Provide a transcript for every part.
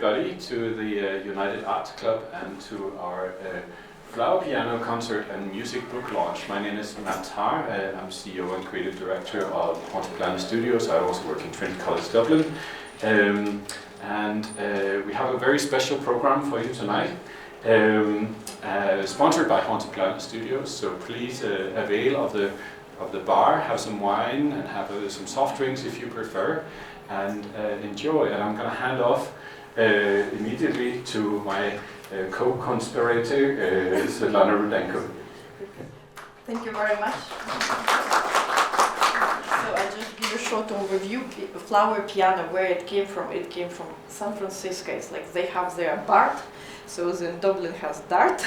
everybody to the United Arts Club and to our flower piano concert and music book launch. My name is Haahr. I'm CEO and creative director of Haunted Planet Studios. I also work in Trinity College Dublin. We have a very special program for you tonight, sponsored by Haunted Planet Studios. So please avail of the bar, have some wine and have some soft drinks if you prefer, and enjoy. And I'm going to hand off immediately to my co-conspirator, Svetlana Rudenko. Thank you very much. So I'll just give a short overview. Flower piano, where it came from. It came from San Francisco. It's like they have their BART. So then Dublin has DART.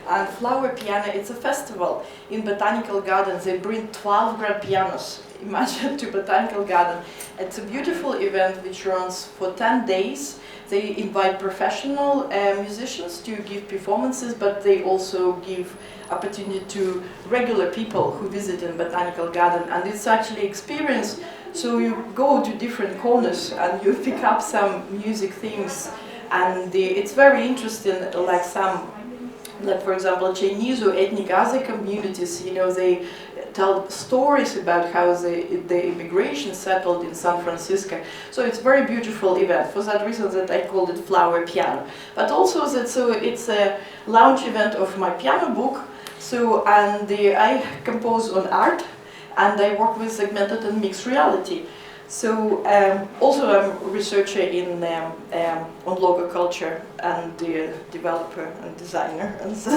And flower piano, it's a festival. In Botanical Garden, they bring 12 grand pianos. Imagine, to Botanical Garden. It's a beautiful event which runs for 10 days. They invite professional musicians to give performances, but they also give opportunity to regular people who visit in Botanical Garden. And it's actually experience. So you go to different corners and you pick up some music things. And it's very interesting, like for example, Chinese or ethnic other communities, you know, they tell stories about how the immigration settled in San Francisco. So it's a very beautiful event. For that reason that I called it Flower Piano. But also it's a launch event of my piano book. So, I compose on art, and I work with augmented and mixed reality. So also I'm a researcher on LoGaCulture and developer and designer, and so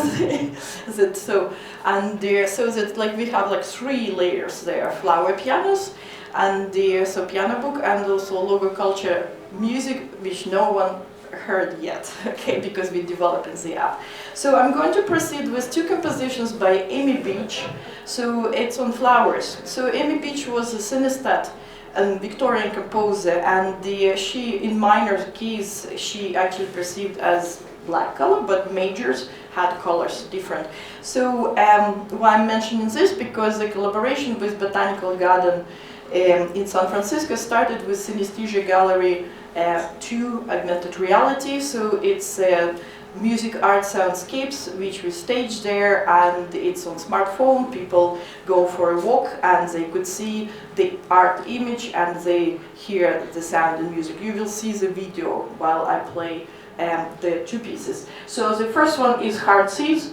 that like we have like 3 layers there: flower pianos, and piano book, and also LoGaCulture music, which no one heard yet, okay, because we develop in the app. So I'm going to proceed with 2 compositions by Amy Beach. So it's on flowers. So Amy Beach was a synesthete and Victorian composer, and she, in minor keys, she actually perceived as black color, but majors had colors different. So why I'm mentioning this, because the collaboration with Botanical Garden in San Francisco started with Synesthesia Gallery 2 Augmented Reality. So it's music art soundscapes which we stage there, and it's on smartphone. People go for a walk and they could see the art image and they hear the sound and music. You will see the video while I play the 2 pieces. So the first one is Hard Seas.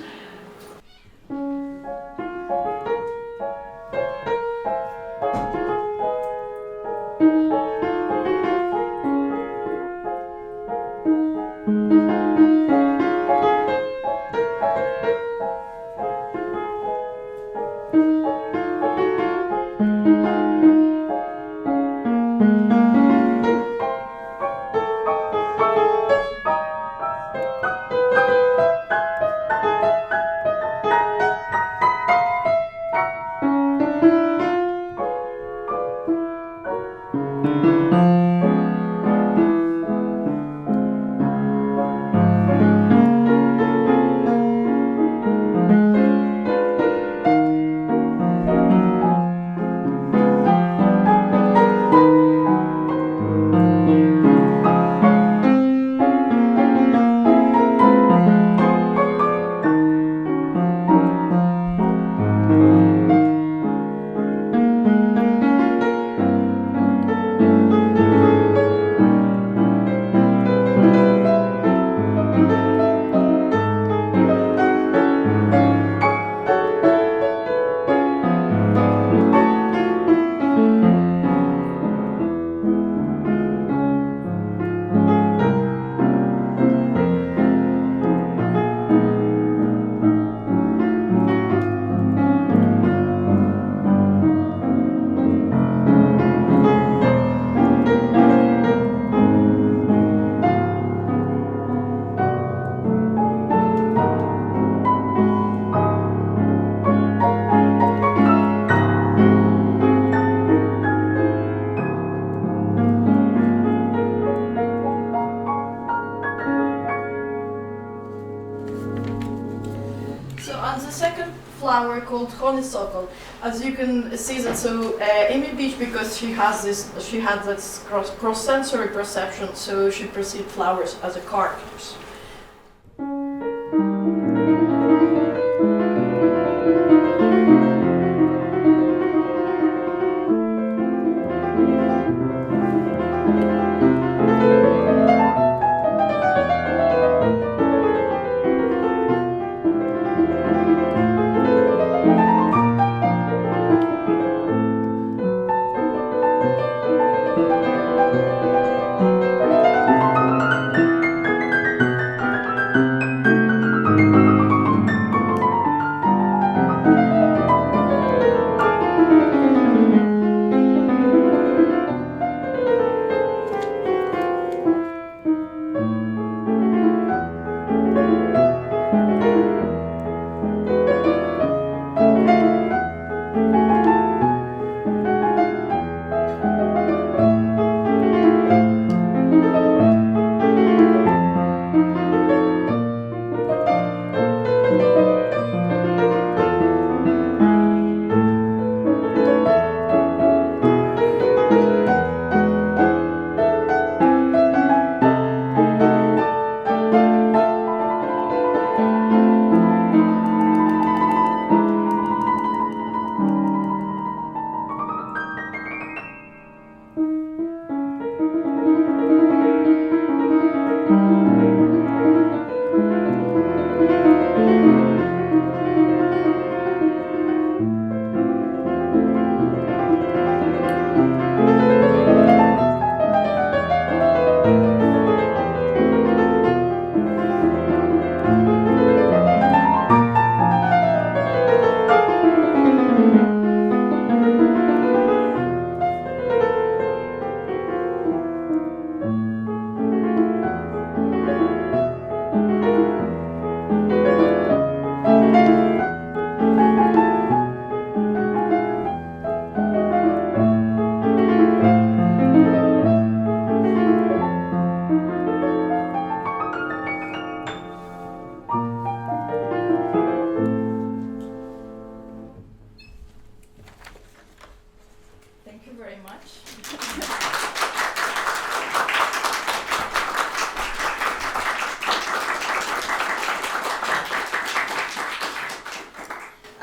flower called Honeysuckle. As you can see that, so Amy Beach, because she had this cross-sensory perception, so she perceived flowers as a characters.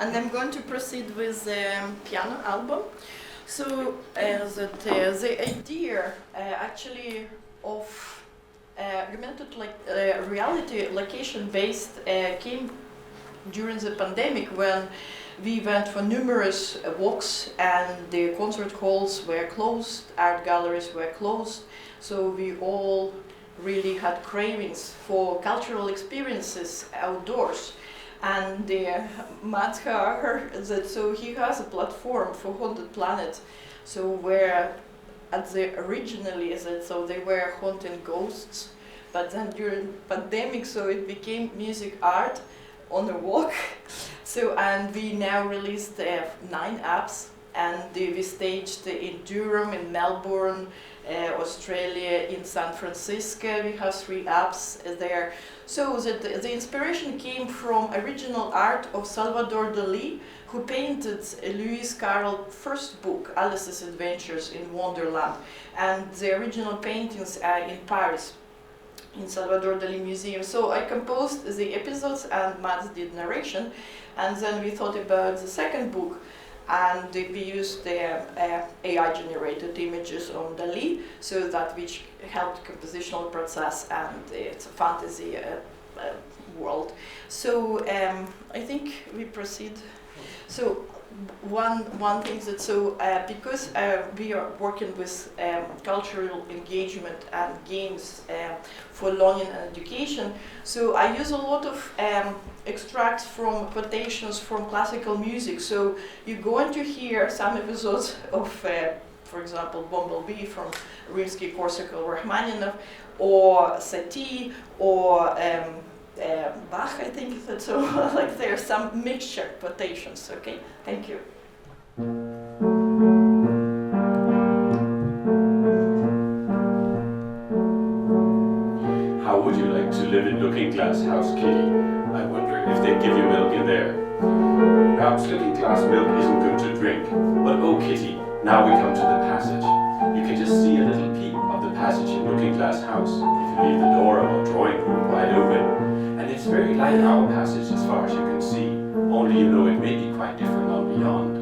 And I'm going to proceed with the piano album. So the idea actually of augmented reality location-based came during the pandemic, when we went for numerous walks and the concert halls were closed, art galleries were closed, so we all really had cravings for cultural experiences outdoors. And Matt Haahr, so he has a platform for Haunted Planet, so where originally so they were haunting ghosts, but then during pandemic, so it became music art on a walk. So, and we now released 9 apps, and we staged in Durham, in Melbourne, Australia, in San Francisco. We have 3 apps there. So the inspiration came from original art of Salvador Dali, who painted Lewis Carroll's first book, Alice's Adventures in Wonderland. And the original paintings are in Paris, in Salvador Dali Museum. So I composed the episodes and Matt did narration. And then we thought about the second book, and we used the AI-generated images on Dali, so that which helped compositional process, and it's a fantasy world. So I think we proceed. So one thing that because we are working with cultural engagement and games for learning and education, so I use a lot of extracts from quotations from classical music. So you're going to hear some episodes of, for example, Bumblebee from Rimsky-Korsakov, Rachmaninoff, or Satie, or Bach, I think. So like there are some mixture quotations. Okay, thank you. How would you like to live in Looking Glass House, Kitty? I wonder if they'd give you milk in there. Perhaps looking glass milk isn't good to drink, but oh Kitty, now we come to the passage. You can just see a little peep of the passage in Looking Glass House if you leave the door of our drawing room wide open. And it's very like our passage as far as you can see, only you know it may be quite different on beyond.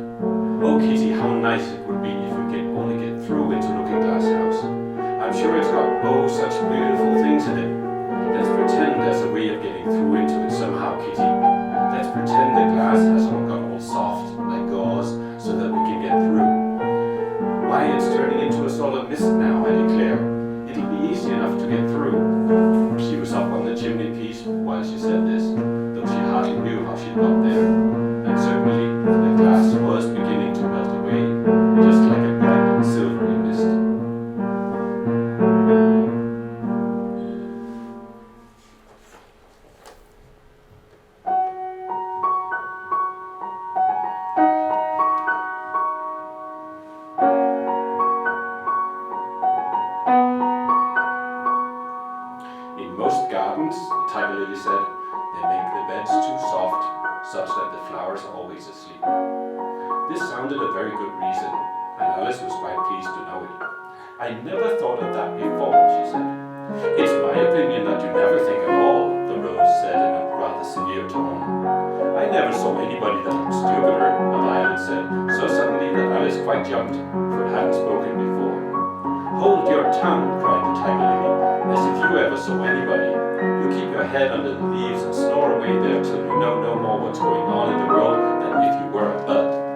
Oh Kitty, how nice it would be if we could only get through into Looking Glass House. I'm sure it's got oh such beautiful things in it. Let's pretend there's a way of getting through into it somehow, Kitty. Let's pretend the glass hasn't got all soft like gauze so that we can get through. Why, it's turning into a solid mist now, I declare. It'll be easy enough to get through. She was up on the chimney piece while she said this, though she hardly knew how she'd got there. And certainly the glass was beginning to melt away, just like a bright silvery mist. Such that the flowers are always asleep. This sounded a very good reason, and Alice was quite pleased to know it. I never thought of that before, she said. It's my opinion that you never think at all, the rose said in a rather severe tone. I never saw anybody that looked stupider, Violet said, so suddenly that Alice quite jumped, for it hadn't spoken before. Hold your tongue, cried the tiger lily, as if you ever saw anybody. You keep your head under the leaves and snore away there till you know no more what's going on in the world than if you were a bud.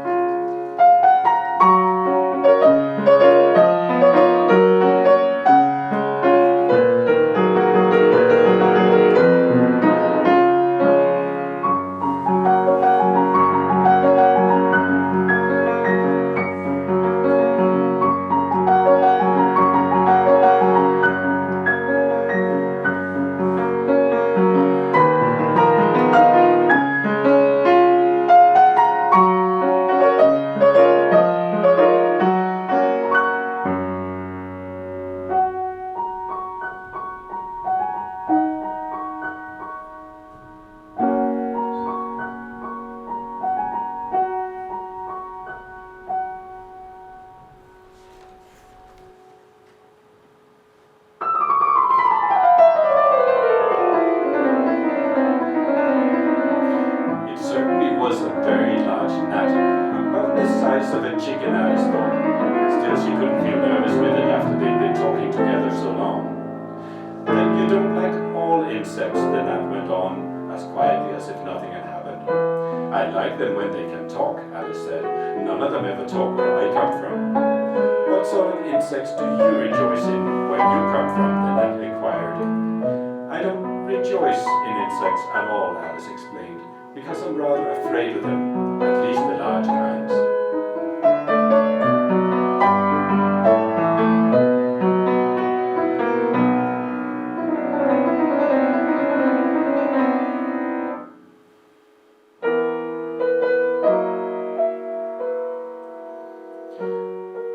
Because I'm rather afraid of them, at least the large kinds.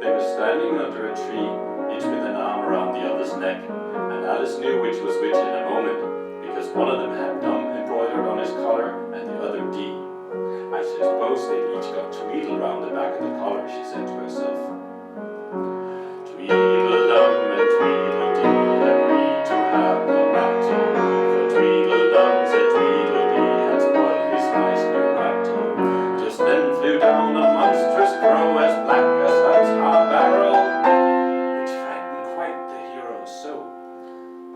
They were standing under a tree, each with an arm around the other's neck, and Alice knew which was which in a moment, because one of them had dumb embroidered on his collar, and the other D. I suppose they'd each got Tweedle round the back of the collar, she said to herself. Tweedledum and Tweedledee agreed to have no battle, for Tweedledum said Tweedledee had spoiled his nice new rattle. Just then flew down a monstrous crow as black as a tar barrel, which frightened quite the heroes so.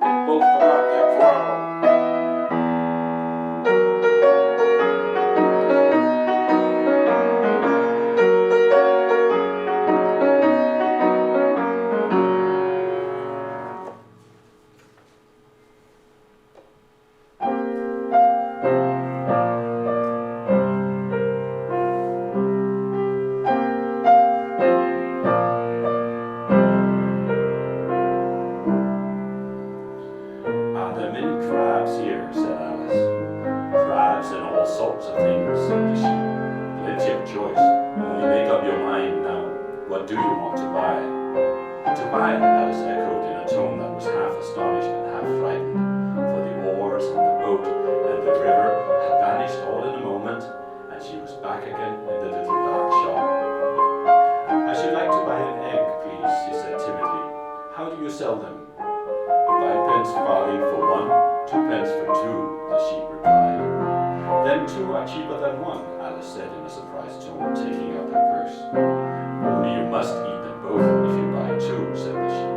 They both forgot their quarrel. sell them. 5 pence farthing for 1, 2 pence for 2, the sheep replied. Then 2 are cheaper than 1, Alice said in a surprised tone, taking out her purse. Only you must eat them both if you buy 2, said the sheep.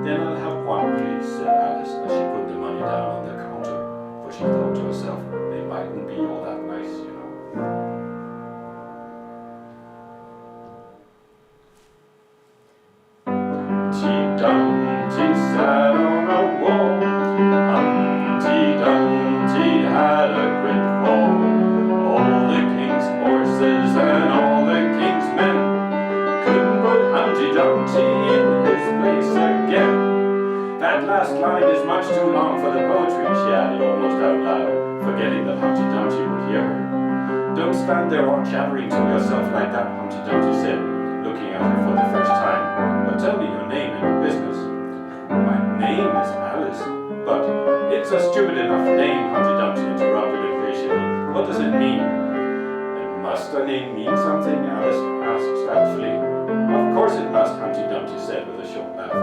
Then I'll have 1, please, said Alice, as she put the money down on the counter, for she thought to herself, they mightn't be all that nice, you know. Humpty Dumpty sat on a wall. Humpty Dumpty had a great fall. All the king's horses and all the king's men couldn't put Humpty Dumpty in his place again. That last line is much too long for the poetry, she added almost out loud, forgetting that Humpty Dumpty would hear her. Don't stand there all chattering to yourself like that, Humpty Dumpty said, looking at her for the first time. But tell me your name and your business. My name is Alice. But it's a stupid enough name, Humpty Dumpty interrupted impatiently. What does it mean? And must a name mean something? Alice asked doubtfully. Of course it must, Humpty Dumpty said with a short laugh.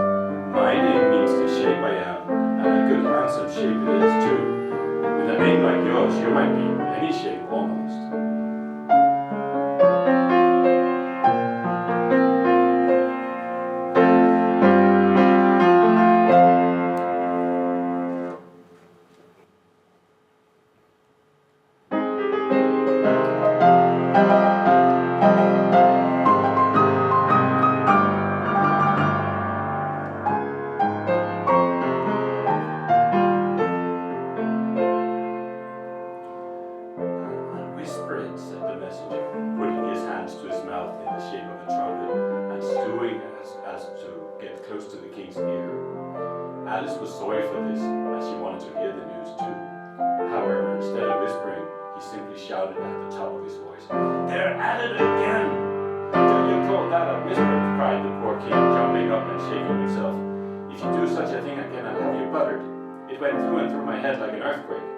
My name means the shape I am, and a good handsome shape it is too. With a name like yours, you might be any shape almost. Alice was sorry for this, as she wanted to hear the news too. However, instead of whispering, he simply shouted at the top of his voice, "They're at it again!" "Do you call that a whisper?" cried the poor king, jumping up and shaking himself. "If you do such a thing again, I'll have you buttered. It went through and through my head like an earthquake."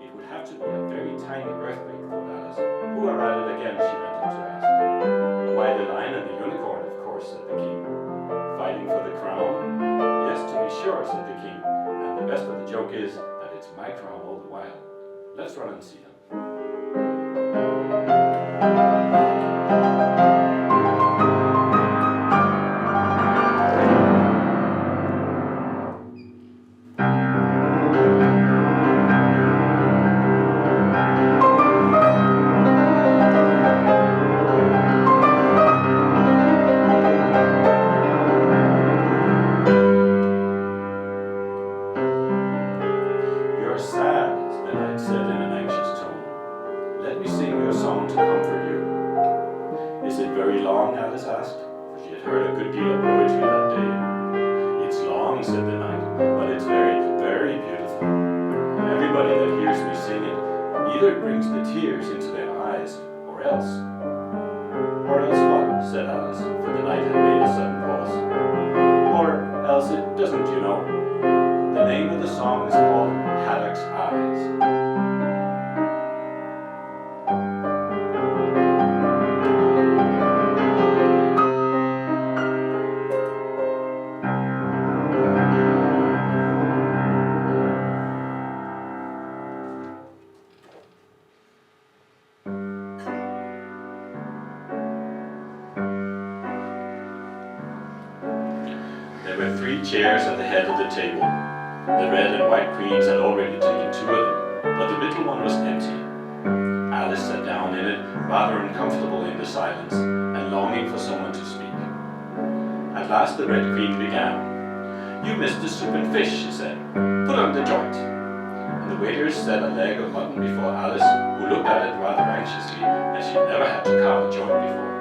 It would have to be a very tiny earthquake, thought Alice. "Who are at it again?" she went on to ask. "Why, the lion and the unicorn, of course," said the king. "Fighting for the crown?" "Yes, to be sure," said the king, "and the best of the joke is that it's my crown all the while. Let's run and see them." Chairs at the head of the table. The red and white queens had already taken 2 of them, but the middle one was empty. Alice sat down in it, rather uncomfortable in the silence, and longing for someone to speak. At last the red queen began. "You missed the soup and fish," she said. "Put on the joint." And the waiters set a leg of mutton before Alice, who looked at it rather anxiously, as she'd never had to carve a joint before.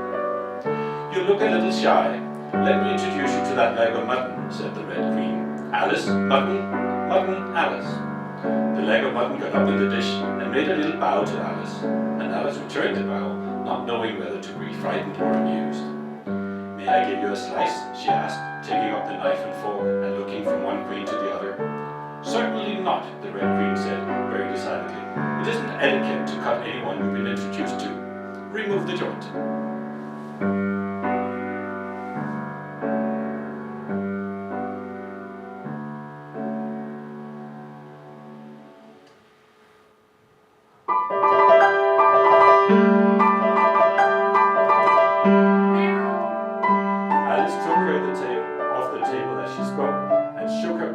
"You look a little shy. Let me introduce you to that leg of mutton," said the Red Queen. "Alice, mutton, mutton, Alice." The leg of mutton got up in the dish and made a little bow to Alice, and Alice returned the bow, not knowing whether to be frightened or amused. "May I give you a slice?" she asked, taking up the knife and fork and looking from one queen to the other. "Certainly not," the Red Queen said, very decidedly. "It isn't etiquette to cut anyone you've been introduced to. Remove the joint."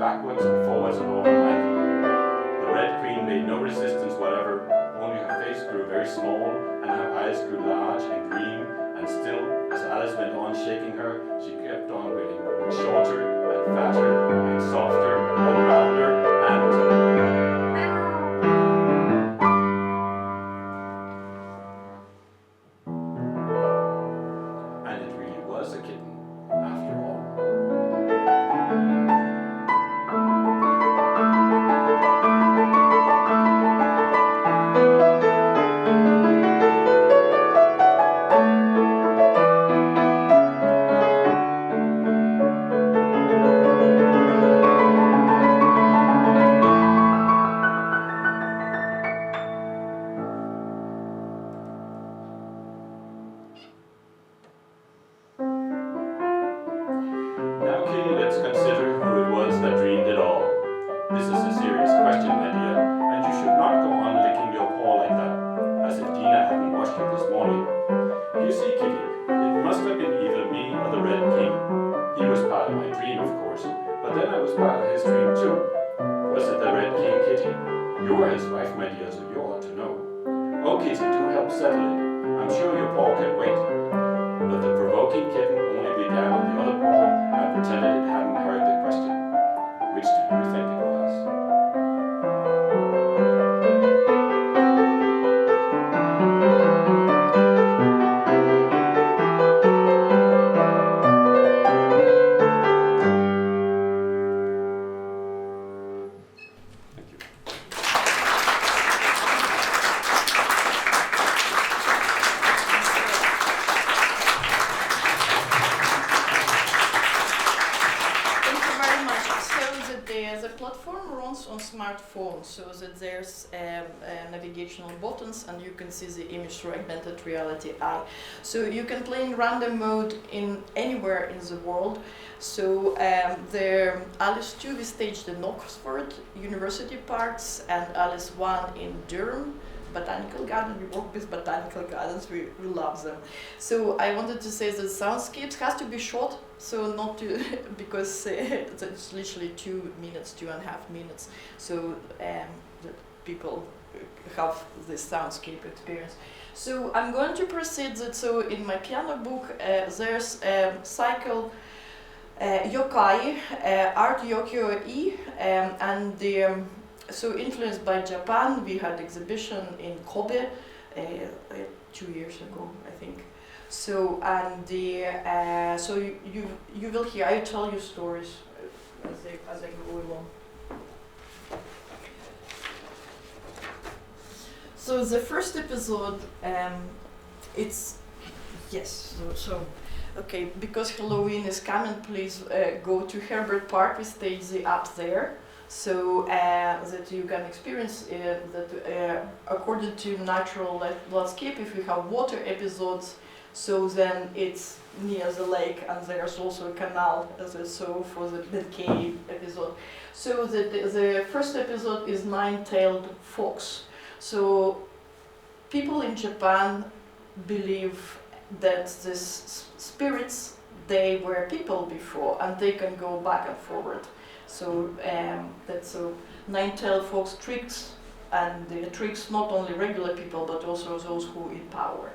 backwards and forwards and all like. The Red Queen made no resistance whatever, only her face grew very small and her eyes grew large and green, and still, as Alice went on shaking her, she kept on growing shorter and fatter and softer and rounder and it really was a kitten, after all. Now, Kitty, let's consider who it was that dreamed it all. This is a serious question, my dear, and you should not go on licking your paw like that, as if Dina hadn't washed it this morning. You see, Kitty, it must have been either me or the Red King. He was part of my dream, of course, but then I was part of his dream too. Was it the Red King, Kitty? You are his wife, my dear, so you ought to know. Oh, Kitty, do help settle it. I'm sure your paw can wait. But the provoking kitten only lay down on the other paw and pretended it hadn't heard the question. Which do you think it was? Thank you. Thank you very much. So the platform runs on smartphone, so that there's navigational buttons and you can see the image through augmented reality eye. So you can play in random mode in anywhere in the world. So the Alice 2 we staged in Oxford University parks and Alice 1 in Durham Botanical Garden. We work with botanical gardens, we love them. So I wanted to say that soundscapes has to be short, so not to, because it's literally 2 minutes, 2.5 minutes. So that people have this soundscape experience. So I'm going to proceed that, so in my piano book there's a cycle yokai, art yokyo-e, and the so influenced by Japan. We had exhibition in Kobe 2 years ago, I think. So and the so you will hear. I tell you stories as I go along. So the first episode, it's yes. So okay, because Halloween is coming, please go to Herbert Park. We stage the up there. So that you can experience that according to natural landscape, if you have water episodes, so then it's near the lake and there's also a canal, so for the Benkei episode. So the first episode is Nine-Tailed Fox. So people in Japan believe that these spirits, they were people before and they can go back and forward. So that's so Nine-Tailed Fox tricks, and the tricks not only regular people but also those who in power.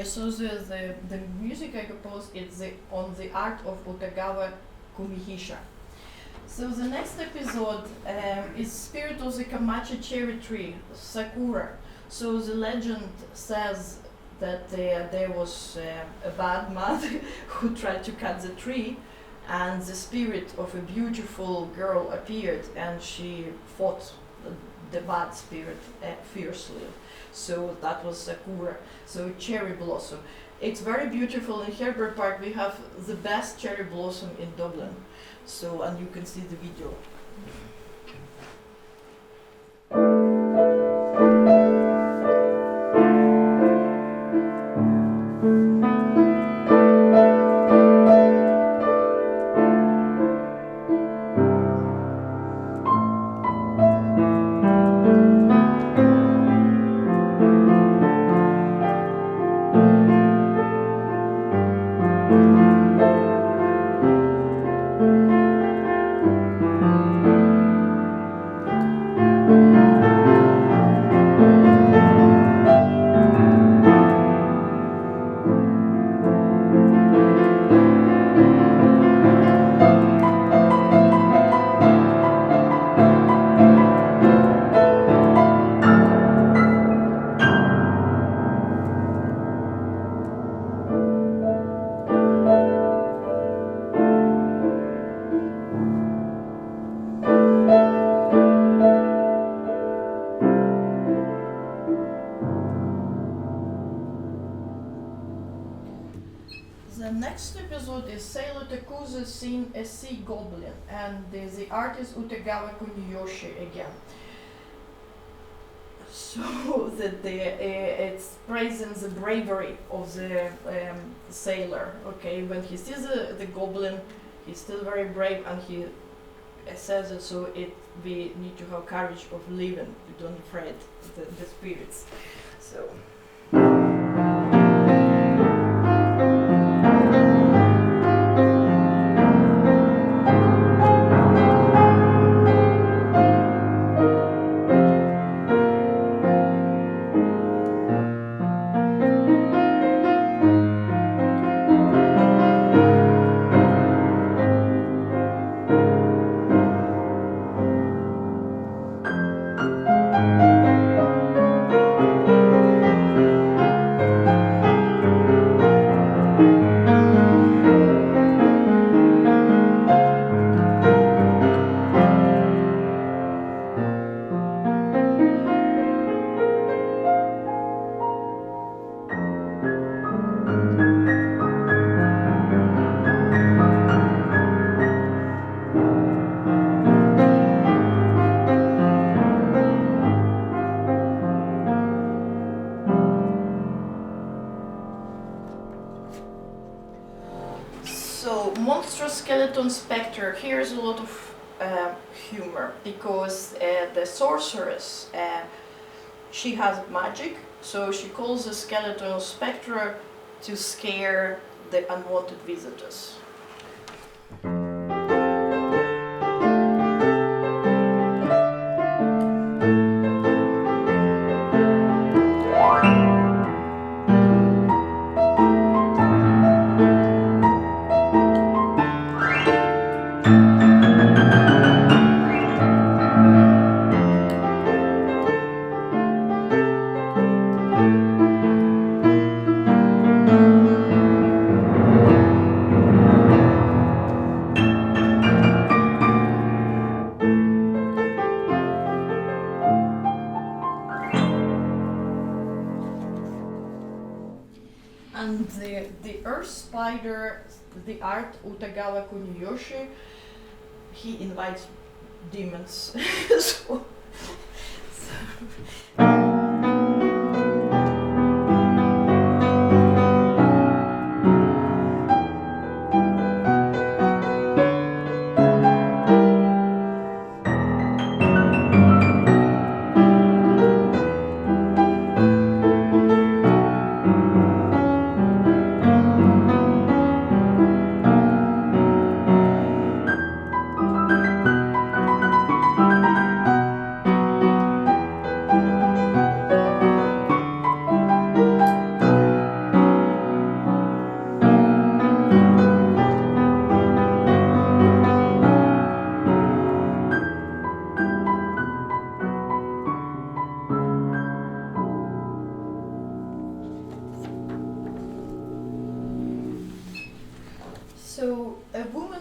so the music I composed is on the art of Utagawa Kumihisha. So the next episode is Spirit of the Kamachi Cherry Tree, Sakura. So the legend says that there was a bad man who tried to cut the tree, and the spirit of a beautiful girl appeared, and she fought the bad spirit fiercely. So that was Sakura. So cherry blossom. It's very beautiful. In Herbert Park we have the best cherry blossom in Dublin. So, and you can see the video. The next episode is Sailor Takuza seen a sea goblin, and the artist Utagawa Kuniyoshi again. So that it's praising the bravery of the sailor. Okay, when he sees the goblin, he's still very brave, and he says it. So we need to have courage of living. We don't afraid the spirits. So. Skeleton Spectre, here's a lot of humor, because the sorceress, she has magic, so she calls the skeleton spectre to scare the unwanted visitors. And the earth spider, the art Utagawa Kuniyoshi, he invites demons. so.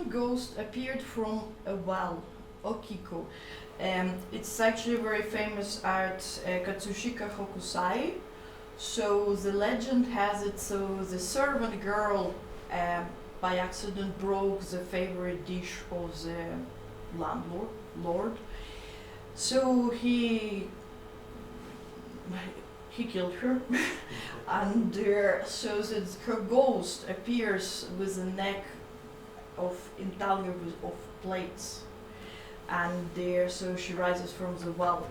servant ghost appeared from a well, Okiko. It's actually a very famous art, Katsushika Hokusai. So the legend has it, so the servant girl by accident broke the favorite dish of the lord. So he killed her, and so that her ghost appears with a neck of intaglio of plates, and so she rises from the well.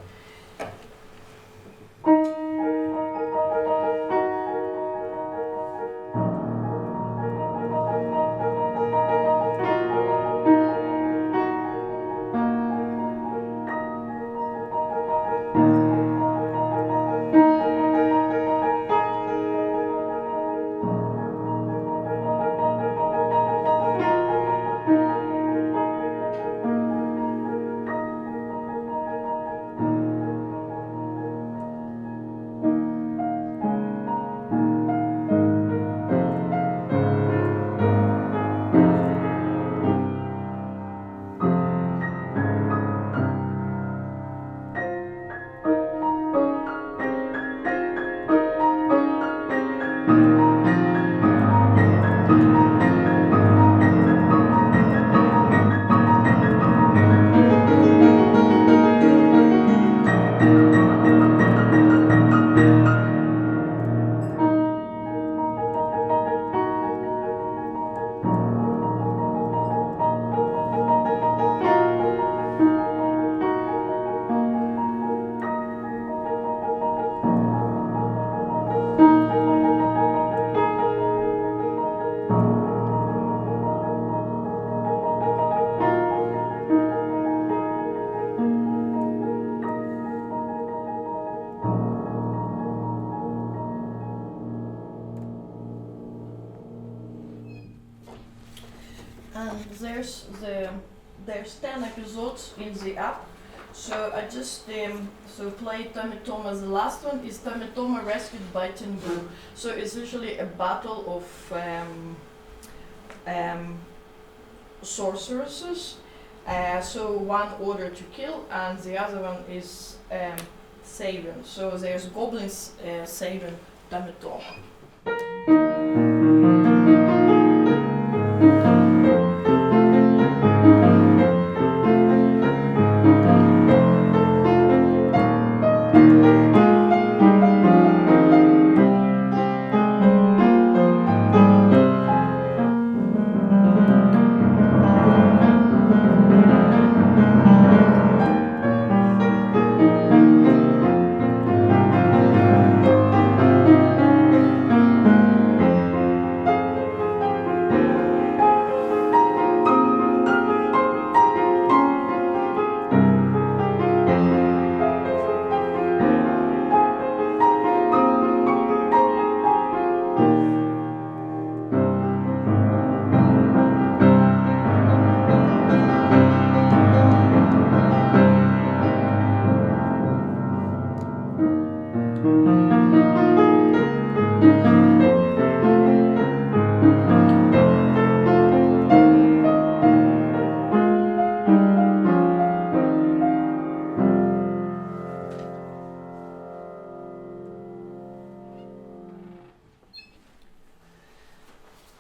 There's 10 episodes in the app, so I just played Tamitoma. The last one is Tamitoma rescued by Tengu. So it's usually a battle of sorceresses. So one order to kill, and the other one is saving. So there's goblins saving Tamitoma.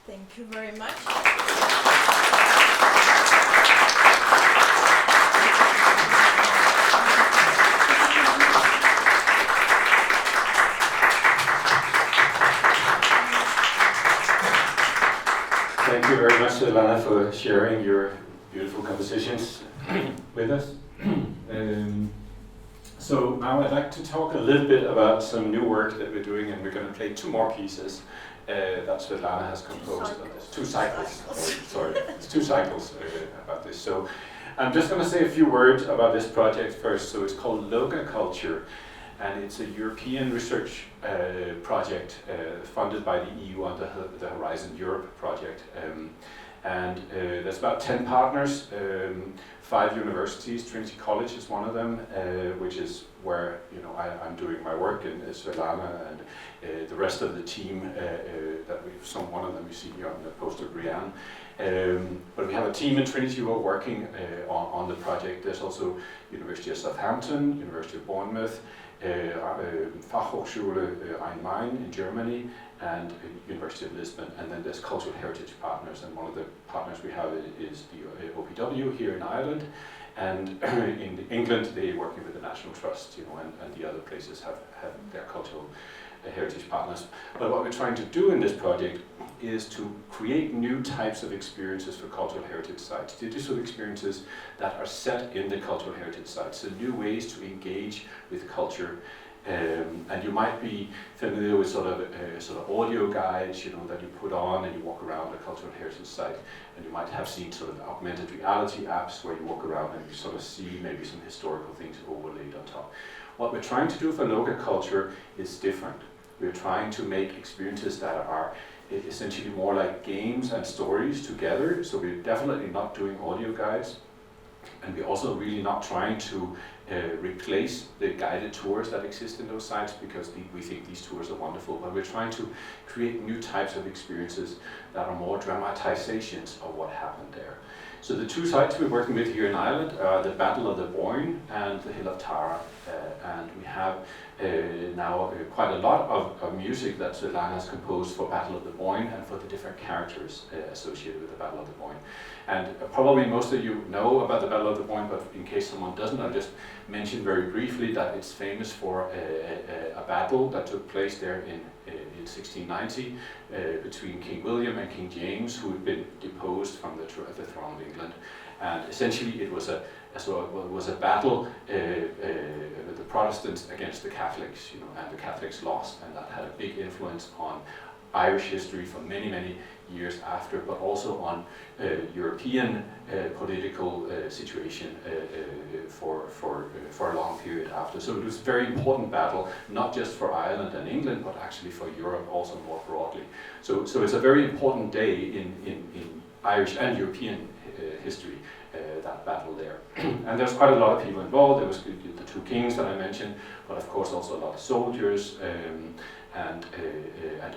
Thank you very much. Thank you very much, Svetlana, for sharing your beautiful compositions with us. So now I'd like to talk a little bit about some new work that we're doing, and we're going to play two more pieces that Svetlana has composed. Two cycles. Sorry, it's two cycles about this. So I'm just going to say a few words about this project first. So it's called LoGaCulture, and it's a European research project funded by the EU under the Horizon Europe project. And there's about 10 partners, 5 universities. Trinity College is one of them, which is where I'm doing my work, and Svetlana and the rest of the team. One of them you see here on the poster, Brianne. But we have a team in Trinity who are working on the project. There's also University of Southampton, University of Bournemouth, Fachhochschule Rhein-Main in Germany, and University of Lisbon. And then there's cultural heritage partners, and one of the partners we have is the OPW here in Ireland. And in England, they're working with the National Trust, and the other places have their cultural heritage partners. But what we're trying to do in this project is to create new types of experiences for cultural heritage sites, digital experiences that are set in the cultural heritage sites, so new ways to engage with culture. And you might be familiar with sort of audio guides, that you put on and you walk around a cultural heritage site. And you might have seen sort of augmented reality apps where you walk around and you sort of see maybe some historical things overlaid on top. What we're trying to do for LoGaCulture is different. We're trying to make experiences that are essentially more like games and stories together. So we're definitely not doing audio guides. And we're also really not trying to replace the guided tours that exist in those sites, because we think these tours are wonderful, but we're trying to create new types of experiences that are more dramatizations of what happened there. So the two sites we're working with here in Ireland are the Battle of the Boyne and the Hill of Tara, and we have now quite a lot of music that Svetlana has composed for Battle of the Boyne and for the different characters associated with the Battle of the Boyne. And probably most of you know about the Battle of the Boyne, but in case someone doesn't, I'll just mention very briefly that it's famous for a battle that took place there in 1690 between King William and King James, who had been deposed from the throne of England. And essentially it was a battle with the Protestants against the Catholics, and the Catholics lost, and that had a big influence on Irish history for many, many years after, but also on European political situation for a long period after. So it was a very important battle, not just for Ireland and England, but actually for Europe also more broadly. So it's a very important day in Irish and European history, that battle there. And there's quite a lot of people involved. There was the two kings that I mentioned, but of course also a lot of soldiers, and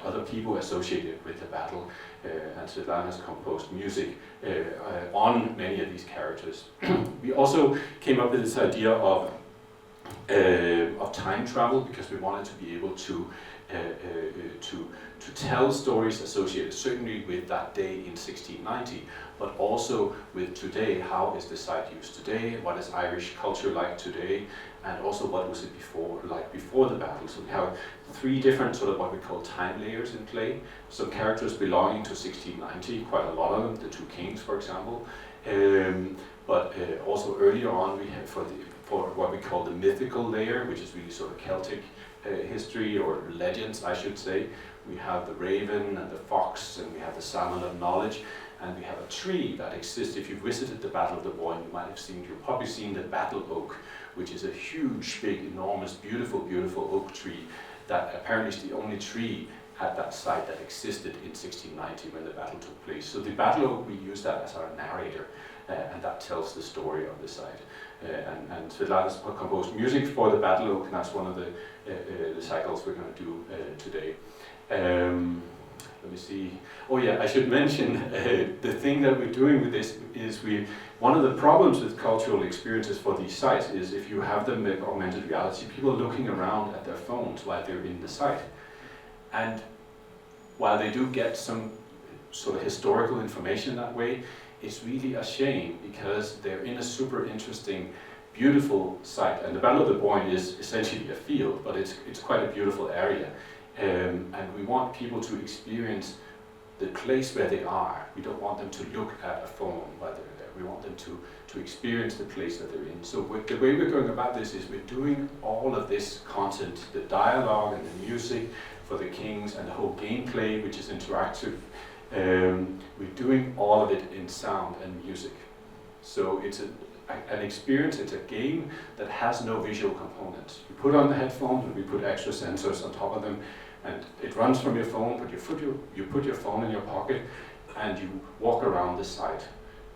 other people associated with the battle, and Svetlana has composed music on many of these characters. We also came up with this idea of time travel, because we wanted to be able to tell stories associated certainly with that day in 1690, but also with today. How is the site used today? What is Irish culture like today? And also what was it before the battle? So we have three different sort of what we call time layers in play. Some characters belonging to 1690, quite a lot of them, the two kings, for example. But also earlier on, we have for what we call the mythical layer, which is really sort of Celtic history, or legends, I should say. We have the raven and the fox, and we have the salmon of knowledge, and we have a tree that exists. If you've visited the Battle of the Boyne, you've probably seen the battle oak, which is a huge, big, enormous, beautiful, beautiful oak tree that apparently is the only tree at that site that existed in 1690 when the battle took place. So the battle oak, we use that as our narrator, and that tells the story of the site. And Svetlana's composed music for the battle oak, and that's one of the cycles we're going to do today. Let me see. Oh yeah, I should mention the thing that we're doing with this is one of the problems with cultural experiences for these sites is if you have them with augmented reality, people are looking around at their phones while they're in the site. And while they do get some sort of historical information that way, it's really a shame, because they're in a super interesting, beautiful site. And the Battle of the Boyne is essentially a field, but it's quite a beautiful area. And we want people to experience the place where they are. We don't want them to look at a phone while they're there. We want them to experience the place that they're in. So the way we're going about this is we're doing all of this content, the dialogue and the music for the kings and the whole gameplay, which is interactive. We're doing all of it in sound and music. So it's an experience, it's a game that has no visual components. You put on the headphones and we put extra sensors on top of them, and it runs from your phone, but you put your phone in your pocket and you walk around the site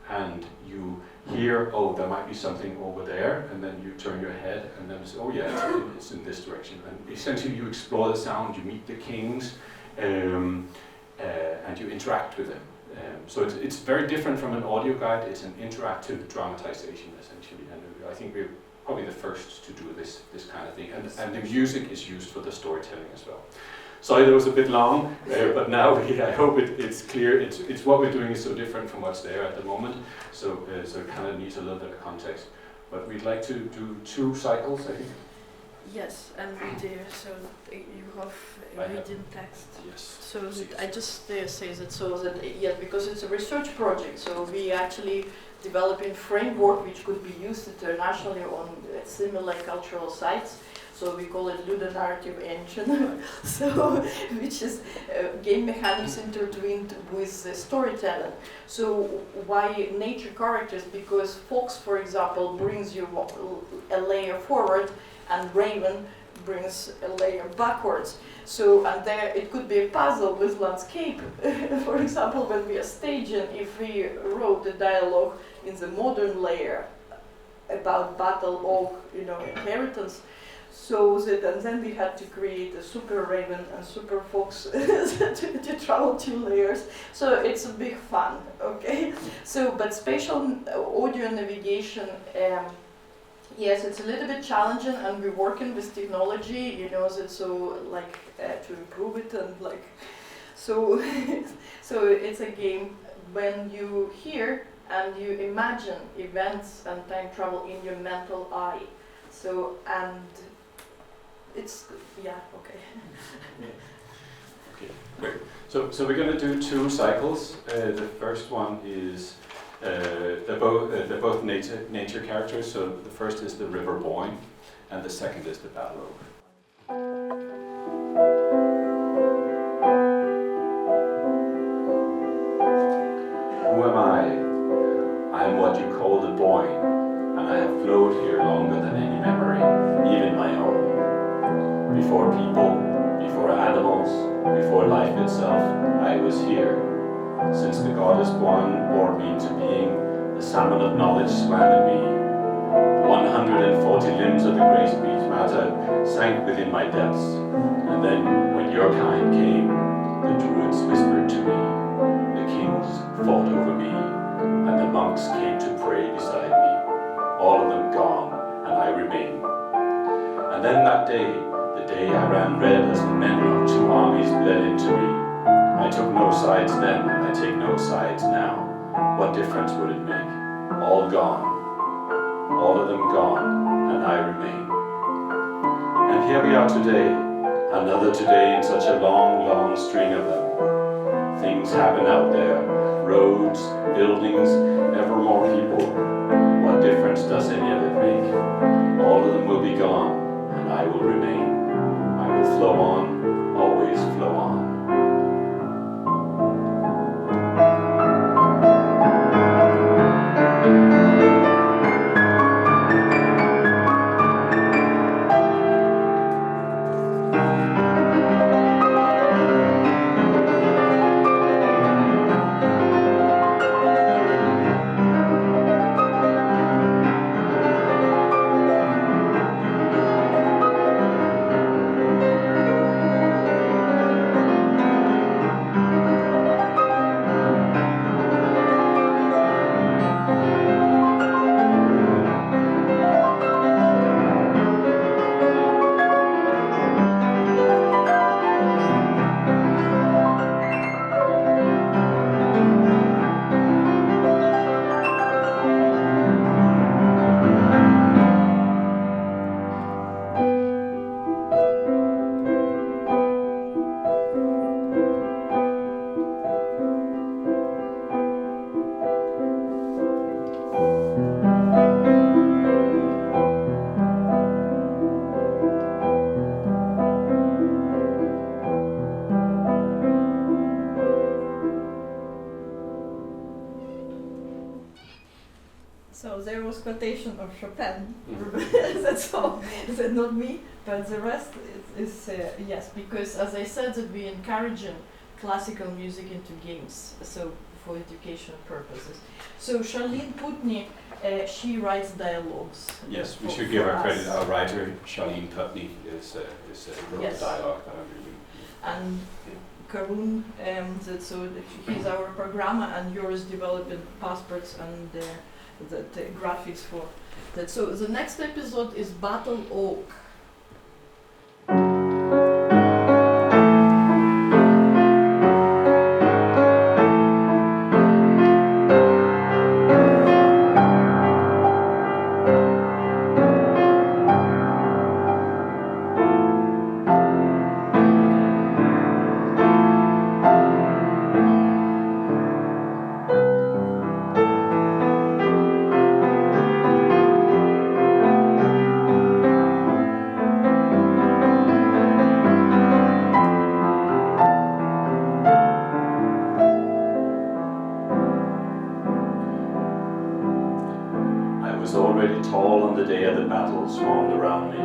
and you hear, oh, there might be something over there, and then you turn your head and then it's, oh yeah, it's in this direction. And essentially you explore the sound, you meet the kings, and you interact with them. So it's very different from an audio guide. It's an interactive dramatization, essentially, and I think we're probably the first to do this kind of thing. And the music is used for the storytelling as well. Sorry, that was a bit long, but now I hope it's clear. It's what we're doing is so different from what's there at the moment. So it kind of needs a little bit of context. But we'd like to do 2 cycles, I think. Yes, and we do. So you have reading text. Yes. So I just say that yes, because it's a research project. So we actually developing framework which could be used internationally on similar cultural sites. So we call it ludonarrative engine. So which is game mechanics intertwined with storytelling. So why nature characters? Because fox, for example, brings you a layer forward, and raven brings a layer backwards. So, and there it could be a puzzle with landscape. For example, when we are staging, if we wrote the dialogue in the modern layer about battle or inheritance, so that, and then we had to create a super raven and super fox to travel 2 layers. So it's a big fun, okay? So, but spatial audio navigation, yes, it's a little bit challenging, and we're working with technology, to improve it, and so it's a game when you hear and you imagine events and time travel in your mental eye. So, and it's, okay. Okay, great. So we're going to do 2 cycles. The first one is they're both nature characters. So the first is the River Boyne, and the second is the Battle Oak. Who am I? I am what you call the Boyne, and I have flowed here longer than any memory, even my own. Before people, before animals, before life itself, I was here. Since the goddess Boyne bore me into being, the salmon of knowledge swam in me. 140 limbs of the great beat matter sank within my depths, and then, when your kind came, the druids whispered to me, the kings fought over me, and the monks came to pray beside me, all of them gone, and I remain. And then that day, the day I ran red as the men of 2 armies bled into me. I took no sides then, and I take no sides now. What difference would it make? All gone. All of them gone, and I remain. And here we are today, another today in such a long, long string of them. Things happen out there, roads, buildings, ever more people. What difference does any of it make? All of them will be gone, and I will remain. I will flow on, always flow on. Quotation of Chopin. That's all. That's not me, but the rest is yes, because as I said, that we encouraging classical music into games, so for educational purposes. So Charlene Putney, she writes dialogues. Yes, we should give her credit. Our writer, Charlene Putney, wrote the dialogue that I'm reading. And Karun, so he's our programmer, and yours developing passports and the graphics for that. So the next episode is Battle Oak. The day of the battle swarmed around me.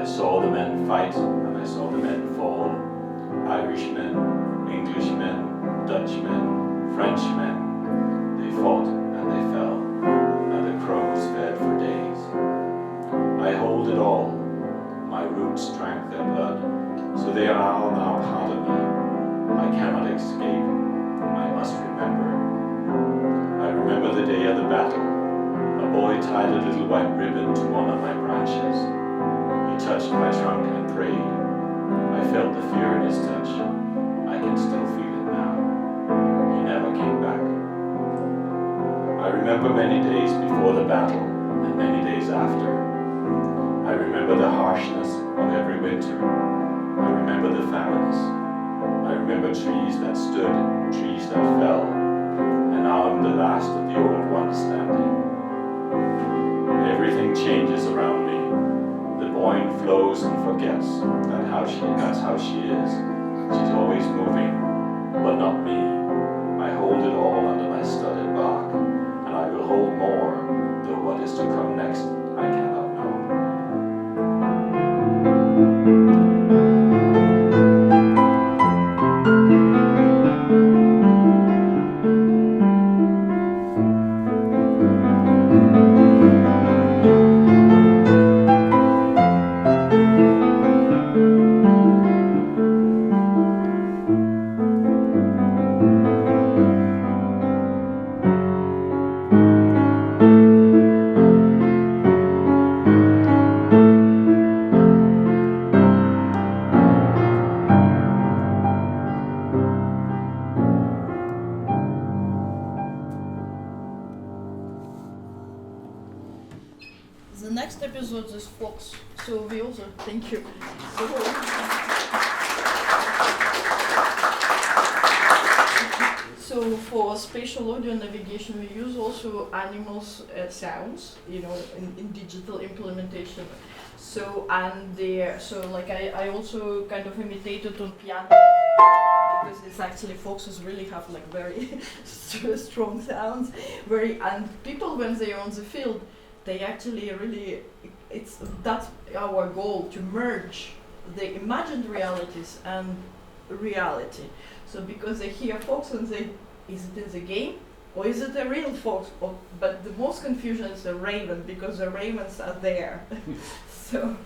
I saw the men fight and I saw the men fall. Irishmen, Englishmen, Dutchmen, Frenchmen. They fought and they fell, and the crows fed for days. I hold it all. My roots drank their blood, so they are all now part of me. I cannot escape. I must remember. I remember the day of the battle. A boy tied a little white ribbon to one of my branches. He touched my trunk and prayed. I felt the fear in his touch. I can still feel it now. He never came back. I remember many days before the battle and many days after. I remember the harshness of every winter. I remember the famines. I remember trees that stood, trees that fell, and now I'm the last of the old ones standing. Everything changes around me. The Boyne flows and forgets that's how she is. She's always moving, but not me. I hold it all under my studded bark, and I will hold more, though what is to come next I cannot know. Is Fox. So we also thank you. So for spatial audio navigation, we use also animals' sounds, in digital implementation. So I also kind of imitated on piano because it's actually foxes really have like very strong sounds. And people when they are on the field, they actually really. That's our goal, to merge the imagined realities and reality. So because they hear fox and they, is it in the game or is it a real fox? But the most confusion is the raven, because the ravens are there. So.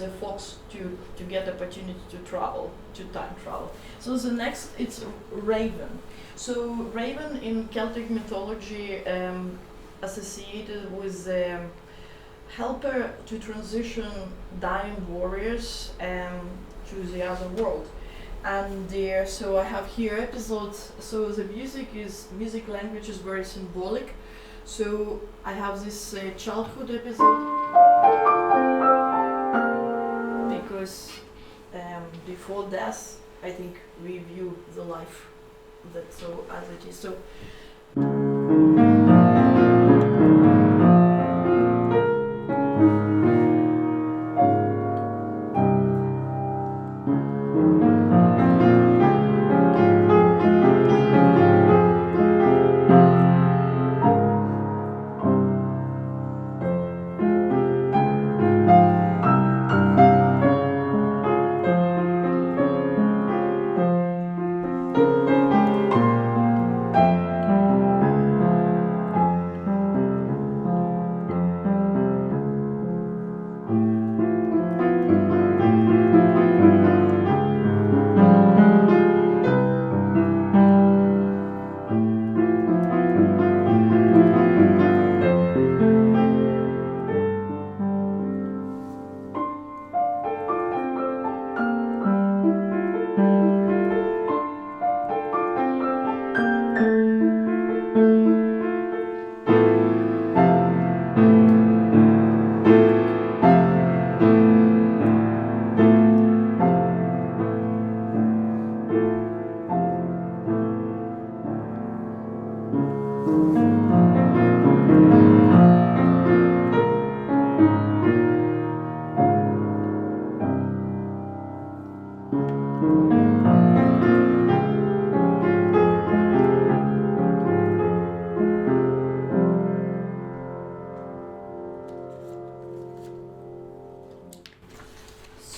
the fox to get opportunity to travel, to time travel. So the next, it's raven. So raven in Celtic mythology associated with helper to transition dying warriors to the other world. And there, so I have here episodes. So the music language is very symbolic. So I have this childhood episode because before death, I think we view the life that so as it is. So.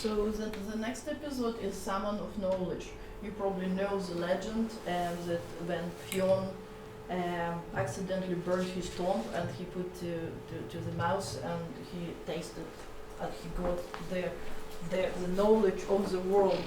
So the next episode is Salmon of Knowledge. You probably know the legend that when Fionn accidentally burned his tongue and he put to the mouse and he tasted and he got the knowledge of the world.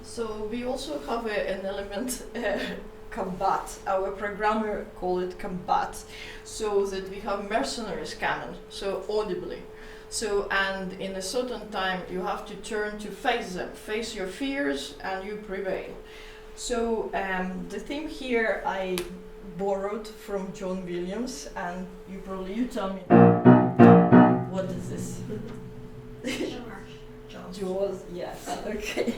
So we also have an element combat. Our programmer called it combat, so that we have mercenaries coming, so audibly. So, and in a certain time you have to turn to face them, face your fears, and you prevail. So the theme here I borrowed from John Williams, and you tell me, what is this? Jaws, yes, okay.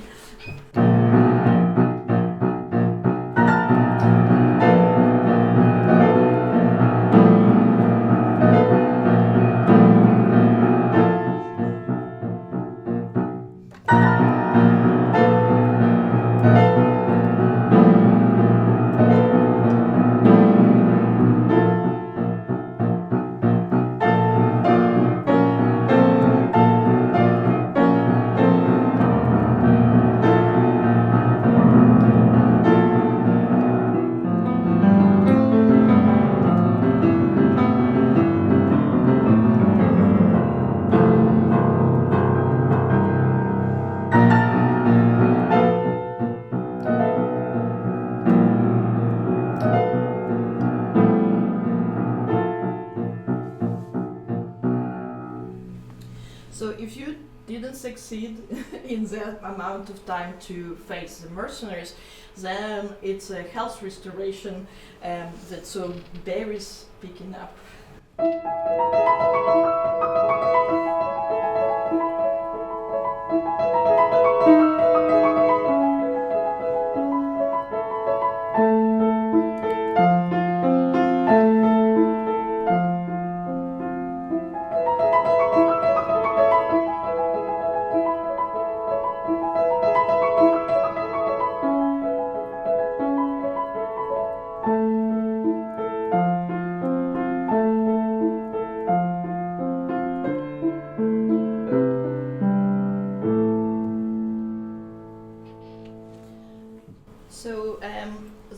So if you didn't succeed in that amount of time to face the mercenaries, then it's a health restoration that so Barry's picking up.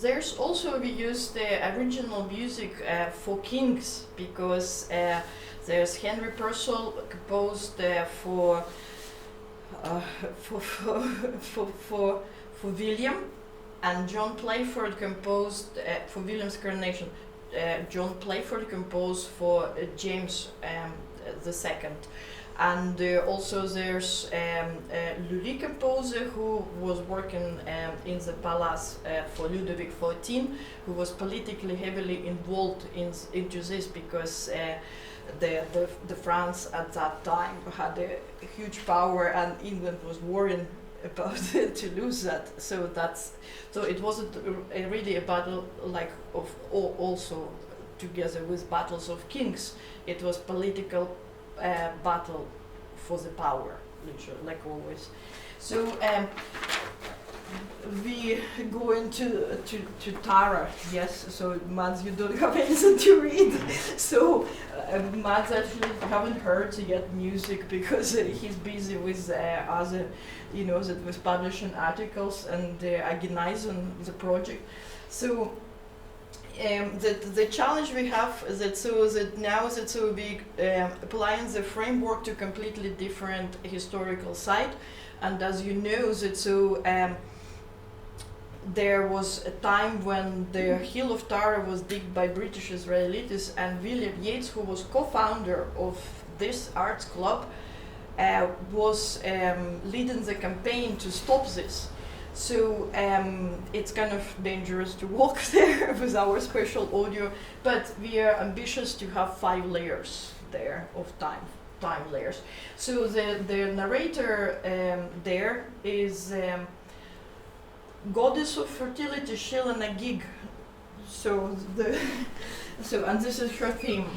There's also we use the original music for kings, because there's Henry Purcell composed for William, and John Playford composed for William's coronation. John Playford composed for James II. And also there's Lully composer who was working in the palace for Ludwig XIV, who was politically heavily involved into this, because the France at that time had a huge power, and England was worrying about to lose that. So it wasn't really a battle like of also together with battles of kings. It was political battle for the power, literally, like always. So we go into to Tara. Yes. So Mads, you don't have anything to read. So Mads actually haven't heard yet music because he's busy with other, that was publishing articles and organizing the project. So. The challenge we have is that now we applying the framework to completely different historical site, and as you know there was a time when the Hill of Tara was digged by British Israelites, and William Yates, who was co-founder of this arts club, was leading the campaign to stop this. So it's kind of dangerous to walk there with our special audio, but we are ambitious to have 5 layers there of time layers. So the narrator there is goddess of fertility, Shelana Gig. And this is her theme.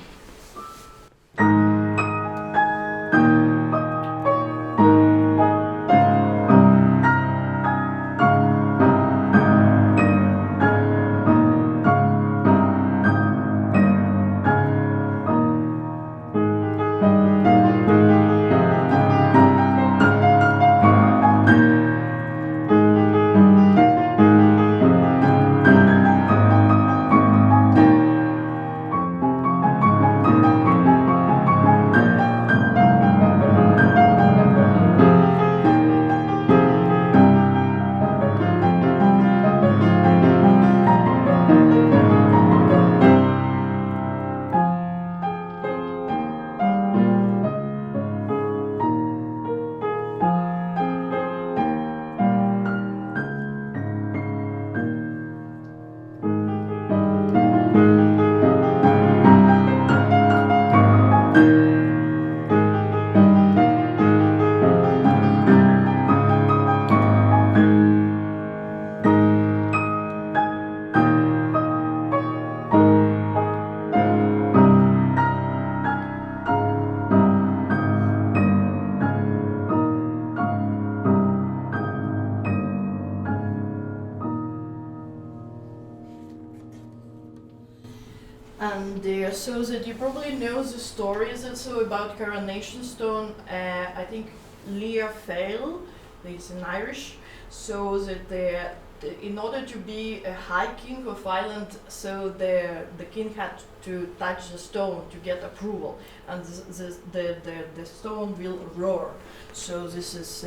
So that you probably know the stories also about Coronation Stone. I think Leah Fail, it's in Irish, so that in order to be a high king of Ireland, so the king had to touch the stone to get approval, and the stone will roar. So this is.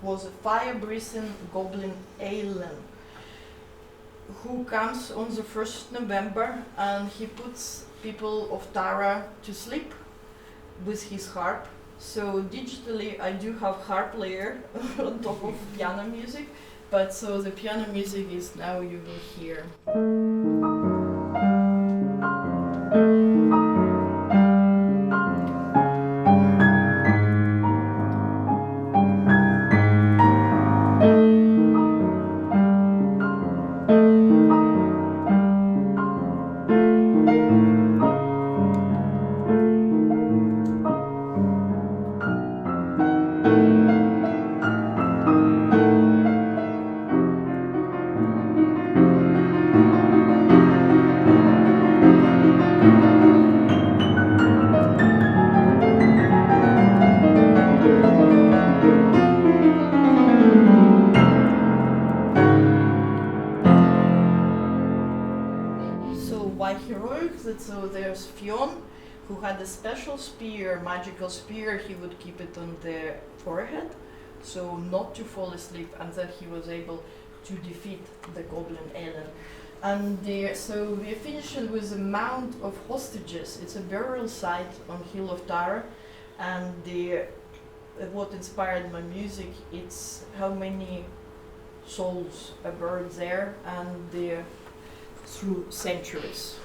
was a fire-breathing goblin alien who comes on the 1st November and he puts people of Tara to sleep with his harp. So digitally I do have harp layer on top of piano music, but so the piano music is now you will hear. So there's Fionn, who had a special spear, magical spear. He would keep it on the forehead, so not to fall asleep, and then he was able to defeat the goblin alien. And so we're finishing with a mound of hostages. It's a burial site on Hill of Tara, and what inspired my music, it's how many souls are buried there, and through centuries.